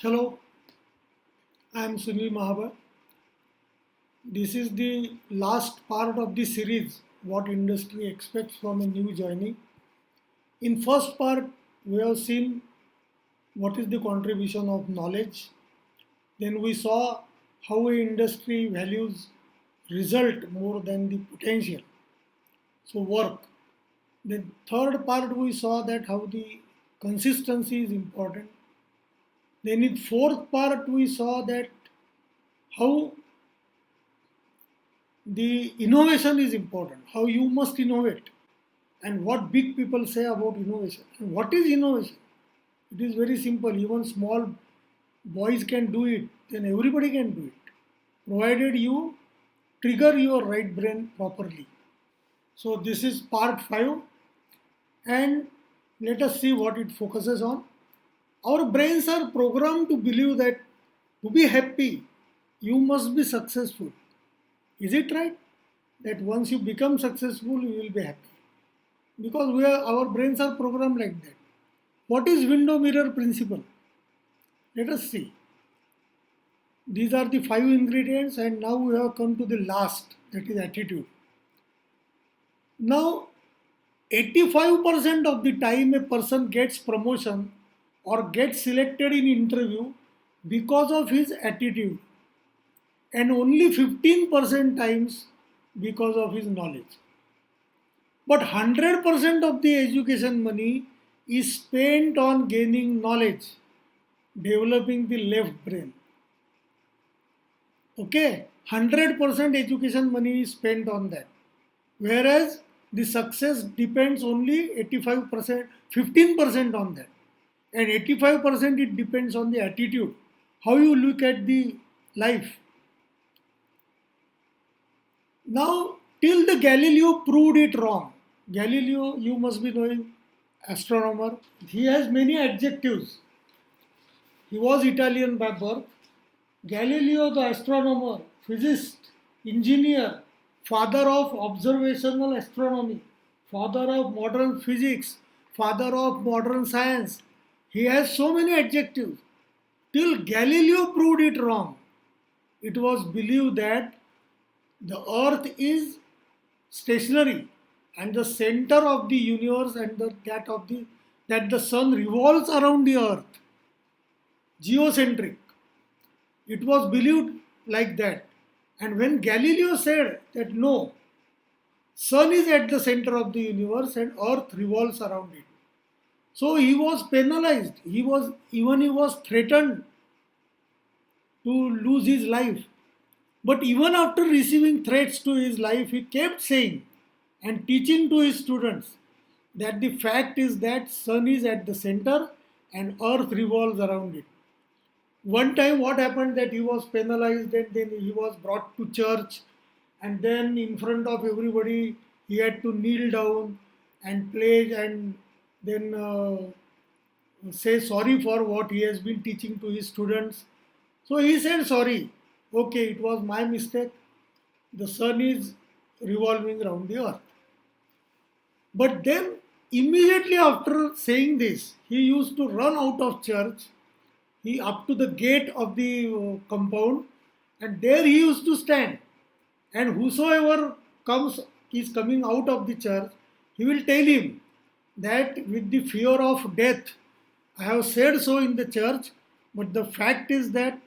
Hello, I am Sunil Mahabar. This is the last part of the series What Industry Expects from a New Journey. In first part, we have seen what is the contribution of knowledge. Then we saw how a industry values result more than the potential. So work. The third part we saw that how the consistency is important. Then in fourth part we saw that how the innovation is important, how you must innovate, and what big people say about innovation. And what is innovation? It is very simple. Even small boys can do it, then everybody can do it, provided you trigger your right brain properly. So, this is part 5, and let us see what it focuses on. Our brains are programmed to believe that to be happy, you must be successful. Is it right? That once you become successful, you will be happy. Because our brains are programmed like that. What is window mirror principle? Let us see. These are the 5 ingredients, and now we have come to the last, that is attitude. Now, 85% of the time a person gets promotion or gets selected in interview because of his attitude, and only 15% times because of his knowledge. But 100% of the education money is spent on gaining knowledge, developing the left brain. Okay, 100% education money is spent on that. Whereas the success depends only 85%, 15% on that. And 85% it depends on the attitude, how you look at the life. Now, till the Galileo proved it wrong. Galileo, you must be knowing, astronomer. He has many adjectives. He was Italian by birth. Galileo, the astronomer, physicist, engineer, father of observational astronomy, father of modern physics, father of modern science. He has so many adjectives. Till Galileo proved it wrong. It was believed that the earth is stationary and the center of the universe and that the sun revolves around the earth, geocentric. It was believed like that. And when Galileo said that no, sun is at the center of the universe and earth revolves around it, so he was penalized. He was threatened to lose his life. But even after receiving threats to his life, he kept saying and teaching to his students that the fact is that sun is at the center and earth revolves around it. One time what happened that he was penalized and then he was brought to church, and then in front of everybody he had to kneel down and pledge and then say sorry for what he has been teaching to his students. So he said sorry, okay, it was my mistake, the sun is revolving around the earth. But then immediately after saying this, he used to run out of church, he up to the gate of the compound, and there he used to stand, and whosoever comes is coming out of the church, he will tell him that with the fear of death I have said so in the church, but the fact is that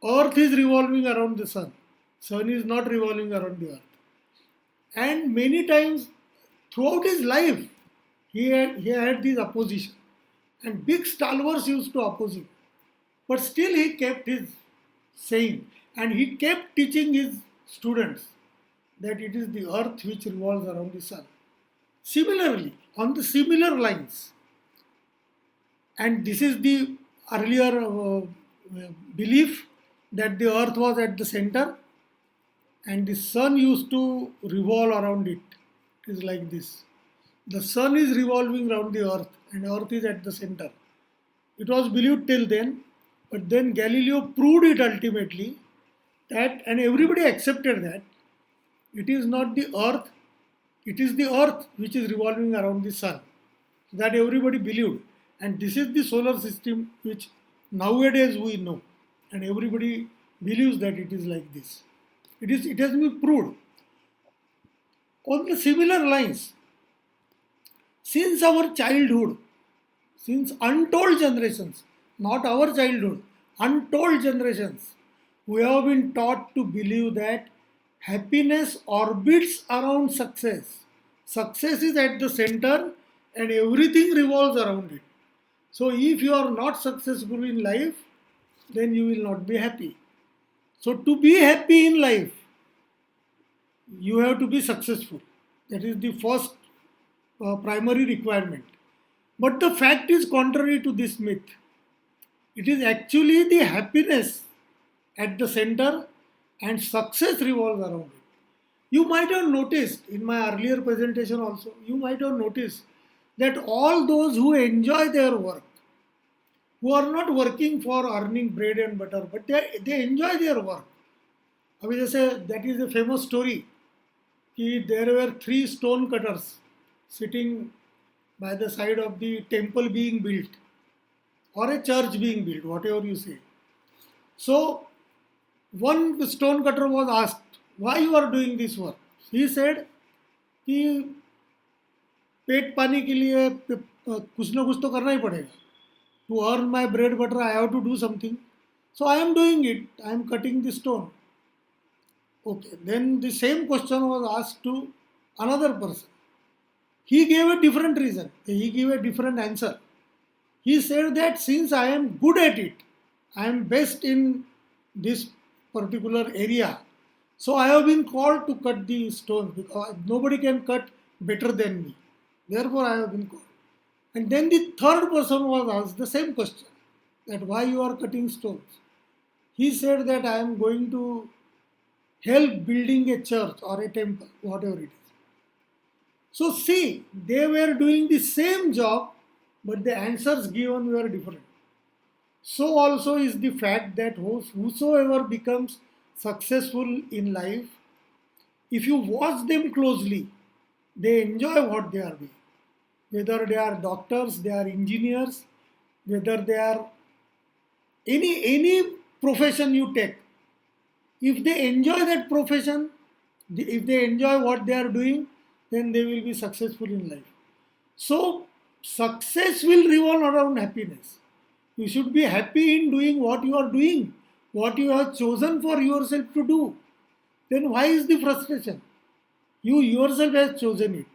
earth is revolving around the sun is not revolving around the earth. And many times throughout his life he had this opposition, and big stalwarts used to oppose him, but still he kept his saying, and he kept teaching his students that it is the earth which revolves around the sun. Similarly, on the similar lines, and this is the earlier belief that the earth was at the center and the sun used to revolve around it. It is like this. The sun is revolving around the earth and earth is at the center. It was believed till then, but then Galileo proved it ultimately that, and everybody accepted that it is not the earth, it is the earth which is revolving around the sun. That everybody believed. And this is the solar system which Nowadays we know, and everybody believes that it is like this. It has been proved. On the similar lines, since our childhood, since untold generations, not our childhood, untold generations, we have been taught to believe that happiness orbits around success. Success is at the center and everything revolves around it. So, if you are not successful in life, then you will not be happy. So, to be happy in life, you have to be successful. That is the first primary requirement. But the fact is contrary to this myth. It is actually the happiness at the center and success revolves around it. You might have noticed in my earlier presentation also, you might have noticed that all those who enjoy their work, who are not working for earning bread and butter, but they enjoy their work. I will just say that is a famous story. There were three stone cutters sitting by the side of the temple being built or a church being built, whatever you say. So one stone cutter was asked, why you are doing this work? He said कि पेट पानी के लिए कुछ ना कुछ तो करना ही पड़ेगा. To earn my bread butter, I have to do something. So I am doing it. I am cutting the stone. Okay. Then the same question was asked to another person. He gave a different reason. He gave a different answer. He said that since I am good at it, I am best in this particular area. So I have been called to cut the stones because nobody can cut better than me. Therefore I have been called. And then the third person was asked the same question, that why you are cutting stones. He said that I am going to help building a church or a temple, whatever it is. So see, they were doing the same job, but the answers given were different. So also is the fact that whosoever becomes successful in life, if you watch them closely, they enjoy what they are doing. Whether they are doctors, they are engineers, whether they are any profession you take, if they enjoy that profession, if they enjoy what they are doing, then they will be successful in life. So success will revolve around happiness. You should be happy in doing what you are doing, what you have chosen for yourself to do. Then why is the frustration? You yourself have chosen it.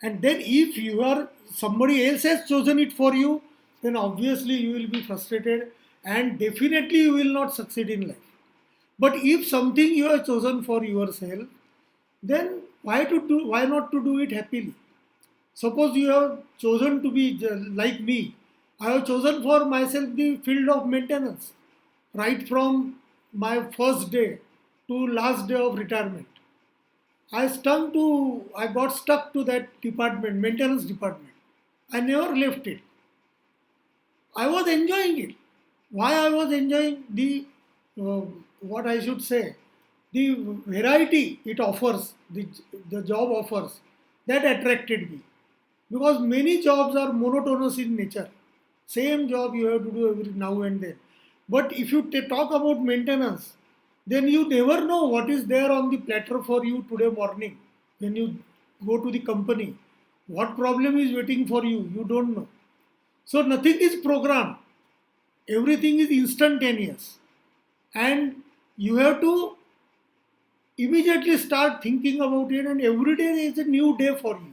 And then if you are somebody else has chosen it for you, then obviously you will be frustrated and definitely you will not succeed in life. But if something you have chosen for yourself, then why not to do it happily? Suppose you have chosen to be like me. I have chosen for myself the field of maintenance, right from my first day to last day of retirement. I got stuck to that department, maintenance department. I never left it. I was enjoying it. Why I was enjoying uh, what I should say, the variety it offers, the job offers, that attracted me. Because many jobs are monotonous in nature. Same job you have to do every now and then. But if you talk about maintenance, then you never know what is there on the platter for you today morning when you go to the company. What problem is waiting for you? You don't know. So nothing is programmed. Everything is instantaneous. And you have to immediately start thinking about it, and every day is a new day for you.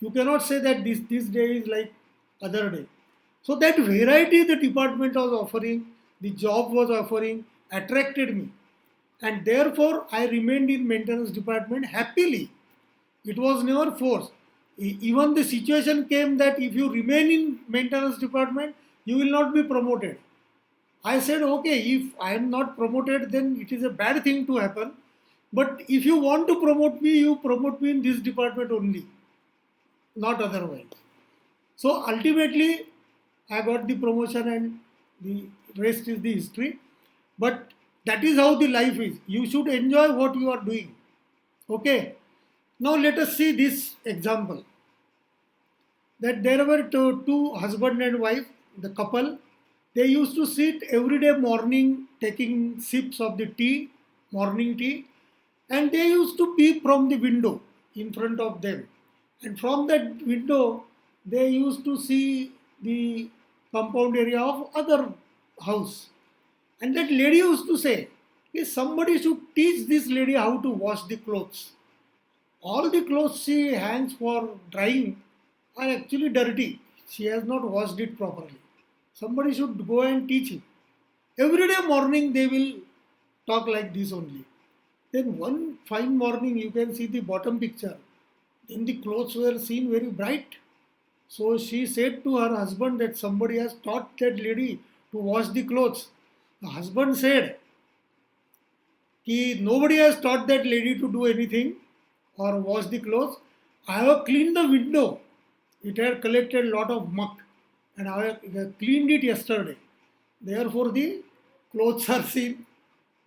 You cannot say that this day is like other day. So that variety the department was offering, the job was offering, attracted me. And therefore I remained in maintenance department happily. It was never forced. Even the situation came that if you remain in maintenance department, you will not be promoted. I said, okay, if I am not promoted, then it is a bad thing to happen. But if you want to promote me, you promote me in this department only, not otherwise. So ultimately, I got the promotion and the rest is the history. But that is how the life is. You should enjoy what you are doing. Okay. Now let us see this example. That there were two husband and wife, the couple. They used to sit every day morning taking sips of the tea, morning tea, and they used to peep from the window in front of them. And from that window, they used to see the compound area of other house. And that lady used to say, "Hey, somebody should teach this lady how to wash the clothes. All the clothes she hangs for drying are actually dirty. She has not washed it properly. Somebody should go and teach him." Every day morning they will talk like this only. Then one fine morning you can see the bottom picture. Then the clothes were seen very bright. So she said to her husband that somebody has taught that lady to wash the clothes. The husband said, nobody has taught that lady to do anything or wash the clothes. I have cleaned the window. It had collected a lot of muck and I have cleaned it yesterday. Therefore, the clothes are seen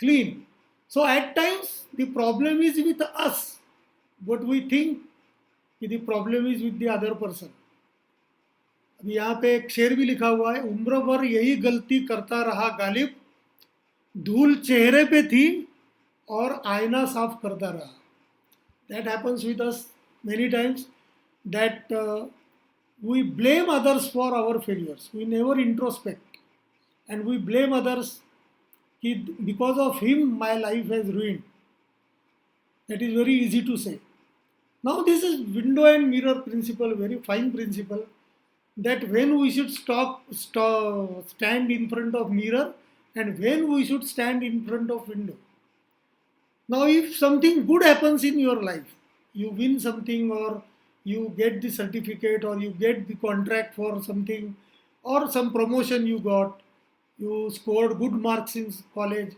clean. So at times the problem is with us, but we think the problem is with the other person. अभी यहाँ पे एक शेर भी लिखा हुआ है, उम्र भर यही गलती करता रहा गालिब, धूल चेहरे पे थी और आईना साफ करता रहा. That happens with us many times, that we blame others for our failures. We never introspect and we blame others. Because of him my life has ruined. That is very easy to say. Now this is window and mirror principle, very fine principle, that when we should stand in front of mirror and when we should stand in front of window. Now if something good happens in your life, you win something or you get the certificate or you get the contract for something or some promotion you got, you scored good marks in college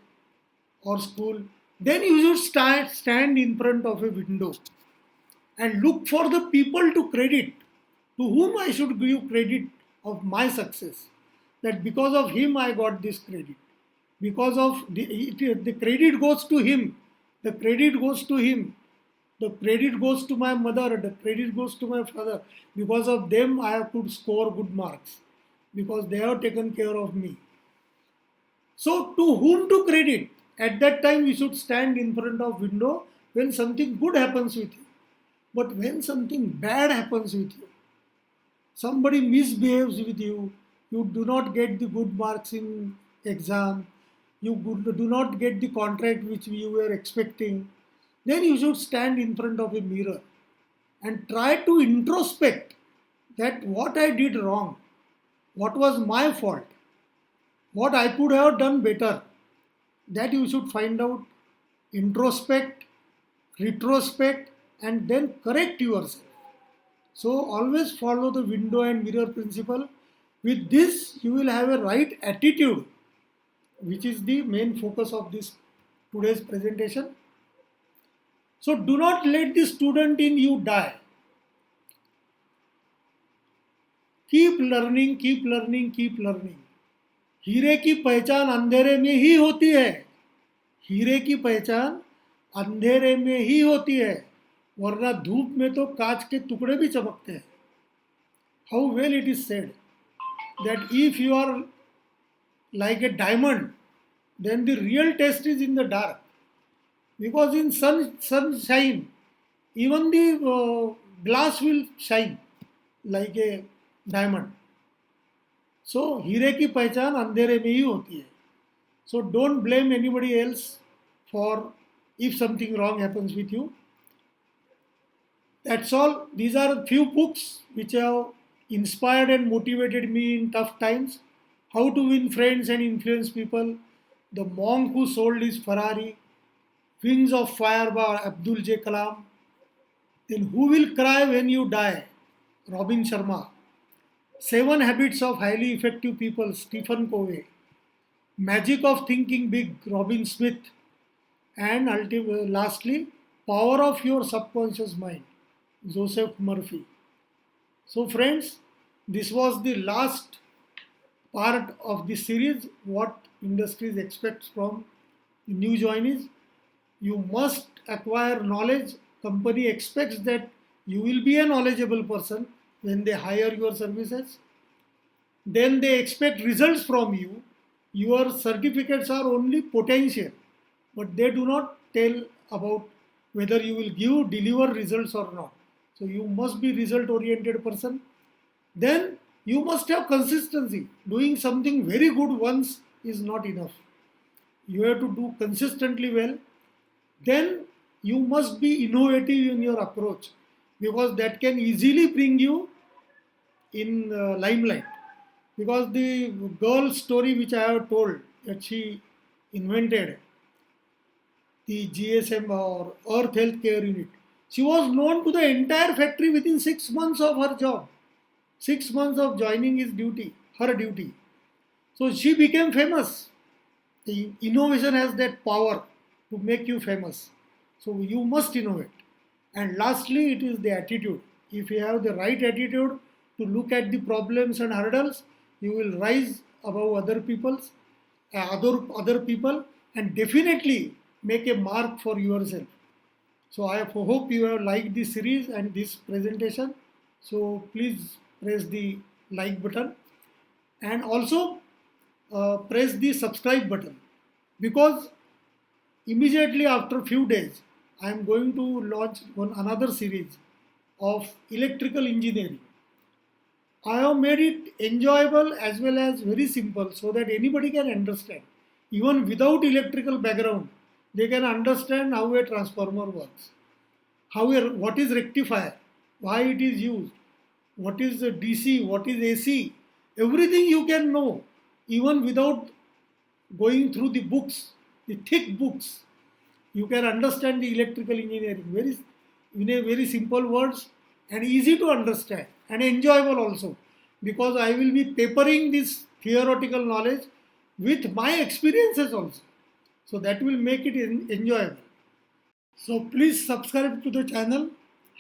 or school, then you should stand in front of a window and look for the people to credit, to whom I should give credit of my success. That because of him I got this credit. Because of the credit goes to him. The credit goes to him. The credit goes to my mother. The credit goes to my father. Because of them I could score good marks. Because they have taken care of me. So to whom to credit? At that time we should stand in front of window when something good happens with you. But when something bad happens with you, somebody misbehaves with you, you do not get the good marks in exam, you do not get the contract which you were expecting, then you should stand in front of a mirror and try to introspect that what I did wrong, what was my fault, what I could have done better. That you should find out, introspect, retrospect, and then correct yourself. So always follow the window and mirror principle. With this, you will have a right attitude, which is the main focus of this today's presentation. So do not let the student in you die. Keep learning, keep learning, keep learning. हीरे की पहचान अंधेरे में ही होती है. हीरे की पहचान अंधेरे में ही होती है, वरना धूप में तो कांच के टुकड़े भी चमकते हैं. How well it is said that if you are like a diamond, then the real test is in the dark. Because in sunshine, even the glass will shine like a diamond. So हीरे की पहचान अंधेरे में ही होती है. So don't blame anybody else for if something wrong happens with you. That's all. These are a few books which have inspired and motivated me in tough times. How to Win Friends and Influence People, The Monk Who Sold His Ferrari, Wings of Fire by Abdul J. Kalam, then Who Will Cry When You Die, Robin Sharma, 7 Habits of Highly Effective People, Stephen Covey, Magic of Thinking Big, Robin Smith, and lastly, Power of Your Subconscious Mind, Joseph Murphy. So friends, this was the last part of this series, what industries expects from new joinees. You must acquire knowledge. Company expects that you will be a knowledgeable person when they hire your services. then they expect results from you. Your certificates are only potential, but they do not tell about whether you will deliver results or not. So you must be result oriented person. Then you must have consistency. Doing something very good once is not enough. You have to do consistently well. Then you must be innovative in your approach, because that can easily bring you in limelight. Because the girl story which I have told, that she invented the GSM or Earth Healthcare Unit, she was known to the entire factory within 6 months of her job. 6 months of joining his duty, her duty. So she became famous. The innovation has that power to make you famous. So you must innovate. And lastly, it is the attitude. If you have the right attitude to look at the problems and hurdles, you will rise above other people, and definitely make a mark for yourself. So I hope you have liked this series and this presentation. So please press the like button, and also press the subscribe button, because immediately after a few days I am going to launch another series of electrical engineering. I have made it enjoyable as well as very simple, so that anybody can understand. Even without electrical background, they can understand how a transformer works, what is rectifier, why it is used, what is the DC, what is AC. Everything you can know, even without going through the books, the thick books. You can understand the electrical engineering in a very simple words, and easy to understand and enjoyable also, because I will be papering this theoretical knowledge with my experiences also. So that will make it enjoyable. So please subscribe to the channel.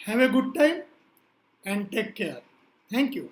Have a good time and take care. Thank you.